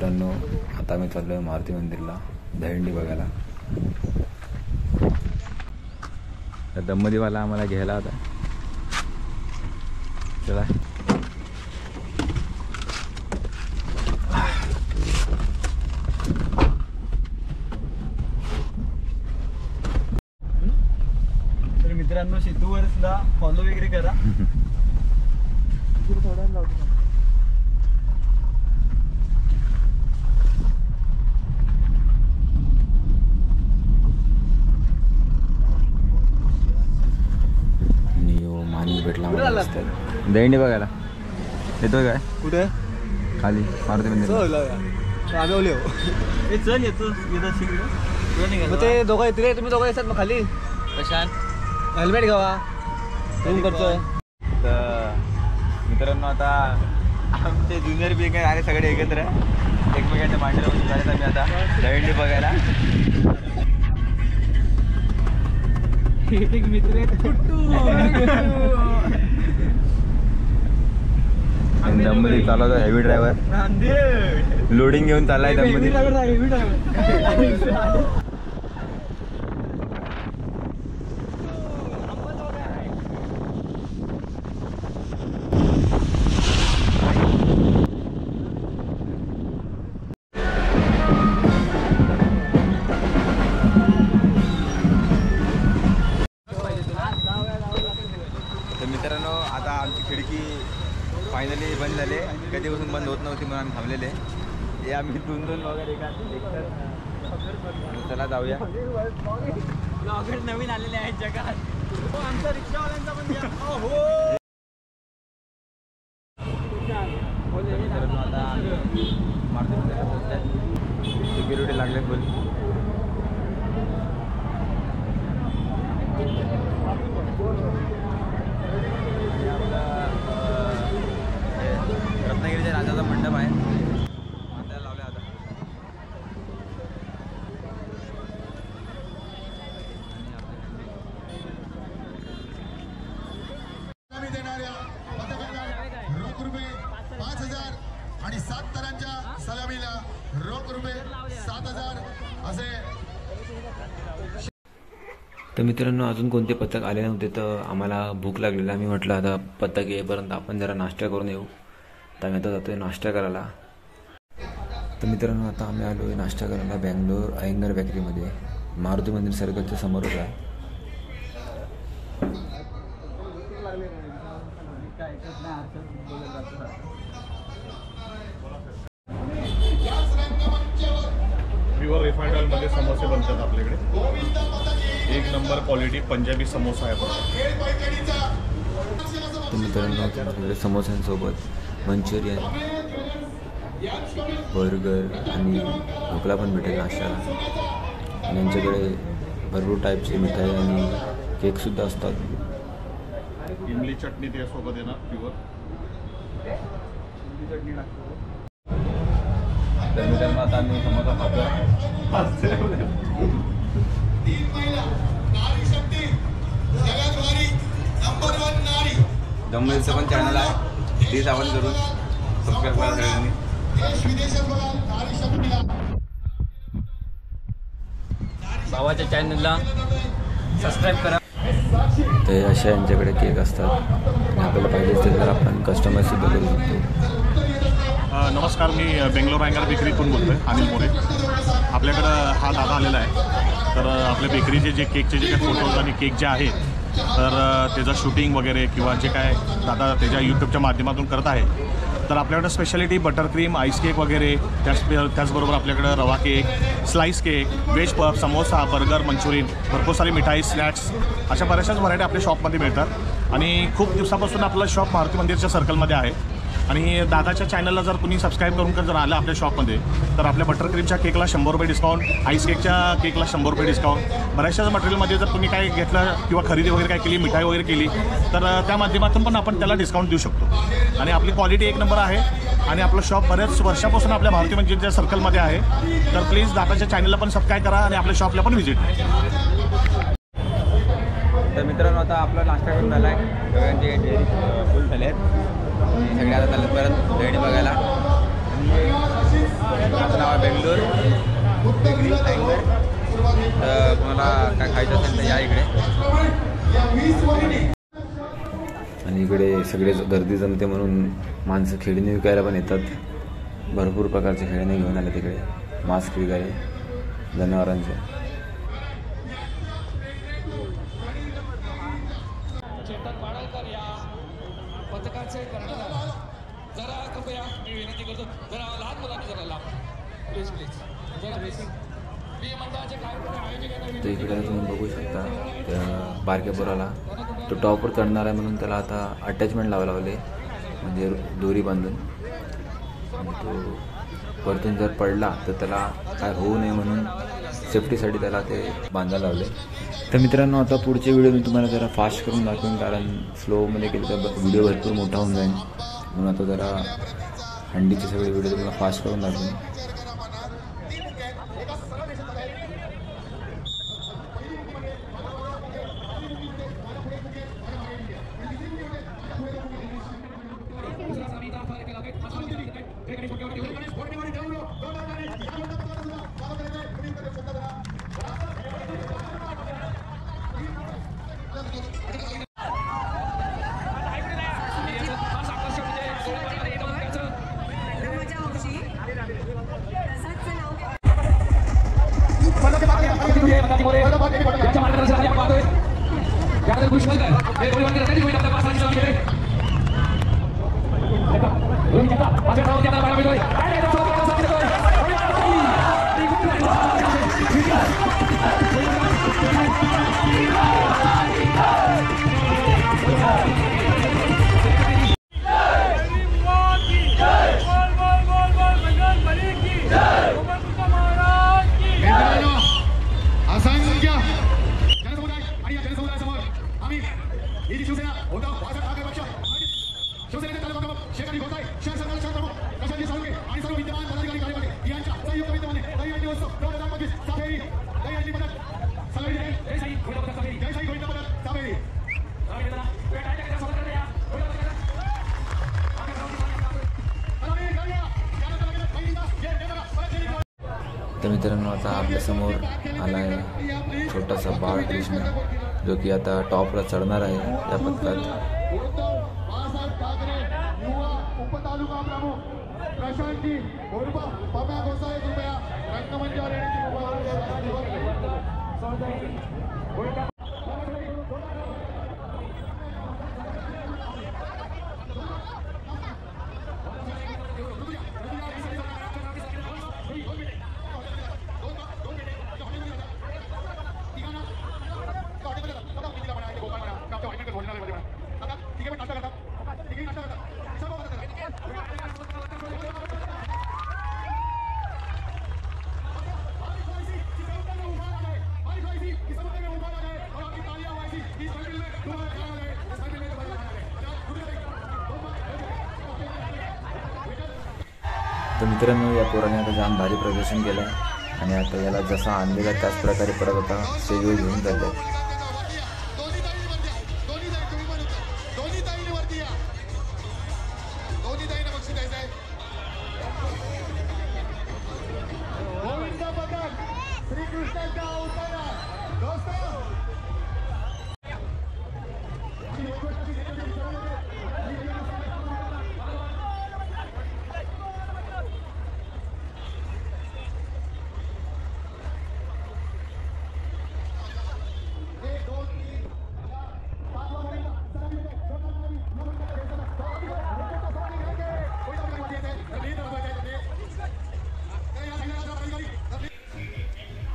मित्रांनो, आता मी चाललोय मारुती मंदिरला दहीहंडी बघायला. तर दम्मदीवाला आम्हाला घ्यायला होता. चला तर मित्रांनो, सिद्धूवरला फॉलो वगैरे करा. भेटला दहीहंडी बघायला येतोय काय? कुठे? खाली मारुती मंदिर. चल येतो. ते दोघं येतील. तुम्ही दोघं येतात मग खाली कशात? हेल्मेट घ्यावा तुम्ही करतोय. तर मित्रांनो, आता आमचे ज्युनियर बी काय आले सगळे एकत्र एकमेकांच्या मांडीवर झाले. आम्ही आता दहीहंडी बघायला. एक मित्र दममध्ये चालवतो हेवी ड्रायव्हर. लोडिंग घेऊन चाललाय दममध्ये. मित्रांनो, आता आमची खिडकी फायनली बंद झाली. कधीपासून बंद होत नव्हती म्हणून आम्ही थांबलेले. हे आम्ही दोन वगैरे चला जाऊया. ब्लॉगर नवीन आलेले आहेत जगात. आमच्या रिक्षावाल्यांचा पण मित्रांनो, आता मारुती मंदिराला पोहोचल्यात. सिक्युरिटी लागले फुल. रत्नागिरीच्या राजाचा मंडप आहे. आपल्याला लावले आता. देणाऱ्या पथकाला रोख रुपये 5,000 आणि 7 तरांच्या सलामीला रोख रुपये 7,000 असे. तर मित्रांनो, अजून कोणते पथक आले नव्हते. तर आम्हाला भूक लागलेली. आम्ही म्हटलं आता पथक येईपर्यंत आपण जरा नाश्ता करून येऊ. तर आम्ही आता जातोय नाश्ता करायला. तर मित्रांनो, आता आम्ही आलो आहे नाश्ता करायला बँगलोर अयंगर बेकरीमध्ये. मारुती मंदिर सर्कलच्या समोरच आहे. प्युअर रिफाइंड ऑइलमध्ये समोसे बनतात आपल्याकडे. एक नंबर क्वालिटी पंजाबी समोसा आहे. तर मित्रांनो, समोस्यांसोबत मंचुरियन, बर्गर आणि ढोकळा पण भेटेल नाश्त्याला. आणि यांच्याकडे भरपूर टाईपची मिठाई आणि केकसुद्धा असतात. इमली चटणी त्यासोबत येणार प्युअर. चटणी लागतो. तर मित्रांनो, आता आम्ही समोसा खातो. दमदीचं पण चॅनल आहे. प्लीज आपण करून सबस्क्राईब करा सगळ्यांनी. भावाच्या चॅनलला सबस्क्राईब करा. ते अशा यांच्याकडे केक असतात आणि आपल्याला पाहिजे असेल तर आपण कस्टमाइजसुद्धा करू शकतो. नमस्कार, मी बेंगलोर अयंगर बेकरीतून बोलतो आहे, अनिल मोरे. आपल्याकडं हा दादा आलेला आहे. तर आपल्या बेकरीचे जे केकचे जे काही फोटोज आणि केक जे आहेत, तर त्याचं शूटिंग वगैरे किंवा जे काय दादा त्याच्या यूट्यूबच्या माध्यमातून करत आहे. तर आपल्याकडं speciality butter cream, ice cake वगैरे, त्याचबरोबर आपल्याकडं रवा cake, slice cake, veg puff, samosa, burger, Manchurian, भरपूर सारी मिठाई, स्नॅक्स, अशा बऱ्याचशाच व्हरायटी आपल्या शॉपमध्ये मिळतात. आणि खूप दिवसापासून आपलं शॉप मारुती मंदिरच्या सर्कलमध्ये आहे. आणि दादाच्या चॅनलला जर तुम्ही सबस्क्राईब करून जर आलं आपल्या शॉपमध्ये, तर आपल्या बटर क्रीमच्या केकला 100 रुपये डिस्काउंट, आईस केकच्या केकला 100 रुपये डिस्काउंट. बऱ्याचशा मटेरियलमध्ये जर तुम्ही काय घेतलं किंवा खरेदी वगैरे काय केली, मिठाई वगैरे केली, तर त्या माध्यमातून पण आपण त्याला डिस्काउंट देऊ शकतो. आणि आपली क्वालिटी एक नंबर आहे. आणि आपलं शॉप बऱ्याच वर्षापासून आपल्या मारुती मंदिरच्या सर्कलमध्ये आहे. तर प्लीज दादाच्या चॅनलला पण सबस्क्राईब करा आणि आपल्या शॉपला पण व्हिजिट करा. तर मित्रांनो, आता आपला नाश्ता करून झाला आहे. सगळ्यांचे डेअरी फुल झाले आहेत. सगळे आता चालत परत दहीहंडी बघायला. Bangalore bakery tiger. तर तुम्हाला काय खायचं असेल तर या इकडे. आणि इकडे सगळे गर्दी जमते म्हणून माणसं खेळणी विकायला पण येतात. भरपूर प्रकारचे खेळणे घेऊन आले तिकडे. मास्क विकायला जनावरांचे. तर इकडे तुम्ही बघू शकता त्या बारक्या पोराला तो टॉपवर चढणार आहे म्हणून त्याला आता अटॅचमेंट लावायला लावले, म्हणजे दोरी बांधून. आणि तो वरतून जर पडला तर त्याला काय होऊ नये म्हणून सेफ्टीसाठी त्याला ते बांधायला लावले. तर मित्रांनो, आता पुढचे व्हिडिओ मी तुम्हाला जरा फास्ट करून दाखवेन, कारण स्लोमध्ये केलं तर व्हिडिओ भरपूर मोठा होऊन जाईल. म्हणून आता जरा हंडीचे सगळे व्हिडिओ तुम्हाला फास्ट करून दाखवेन. तर मित्रांनो, आता आपल्यासमोर आला आहे छोटासा बाळकृष्ण, जो की आता टॉपला चढणार आहे या पथकात. उपतालुका प्रमुख प्रशांतजी गोरबा पम्या गोसाई कृपया रंगमंचावर येण्याची तर मित्रांनो, या पोराने आता जाम भारी प्रदर्शन केलं आहे आणि आता याला जसा आणलेला त्याच प्रकारे परत आता स्टेजवर घेऊन चाललं आहे.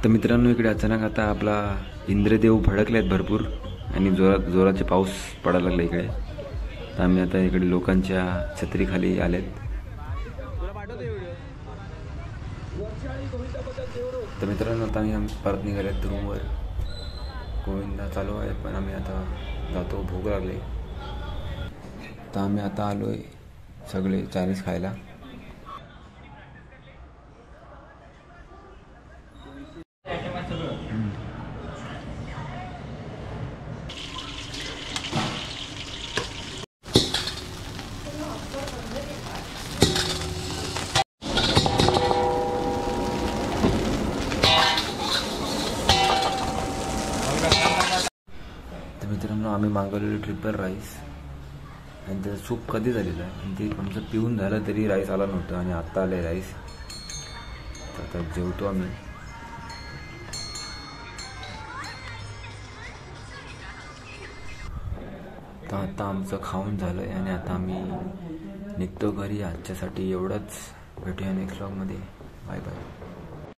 तर मित्रांनो, इकडे अचानक आता आपला इंद्रदेव भडकले आहेत भरपूर आणि जोराचे पाऊस पडायला लागला इकडे. तर आम्ही आता इकडे लोकांच्या छत्रीखाली आलेत. तर मित्रांनो, आता आम्ही परत निघालेत रूमवर. गोविंदा चालू आहे, पण आम्ही आता जातो, भूक लागली. तर आम्ही आता आलो आहे सगळे चायनीज खायला. मित्रांनो आम्ही मागवलेलं ट्रिपल राईस आणि त्याचं सूप कधी झालेलं आहे आणि ते आमचं पिऊन झालं तरी राईस आला नव्हतं आणि आत्ता आलं आहे राईस. तर आता जेवतो आम्ही. तर आता आमचं खाऊन झालं आहे आणि आता आम्ही निघतो घरी. आजच्यासाठी एवढंच. भेटूया नेक्स्ट व्लॉगमध्ये. Bye bye.